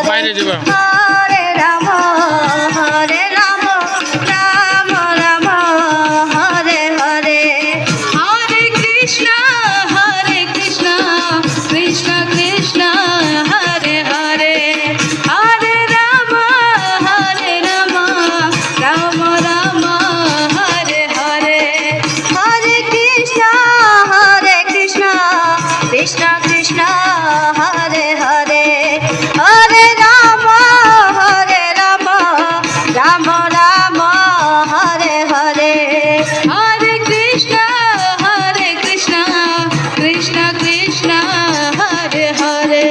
বাইরে যাবা হরে রাম রাম রাম হরে হরে হরে কৃষ্ণ কৃষ্ণ কৃষ্ণ হরে হরে হরে রাম রাম রাম হরে হরে হরে কৃষ্ণ কৃষ্ণ কৃষ্ণ হরে হরে হরে রাম রাম রাম হরে হরে হরে কৃষ্ণ কৃষ্ণ কৃষ্ণ হরে হরে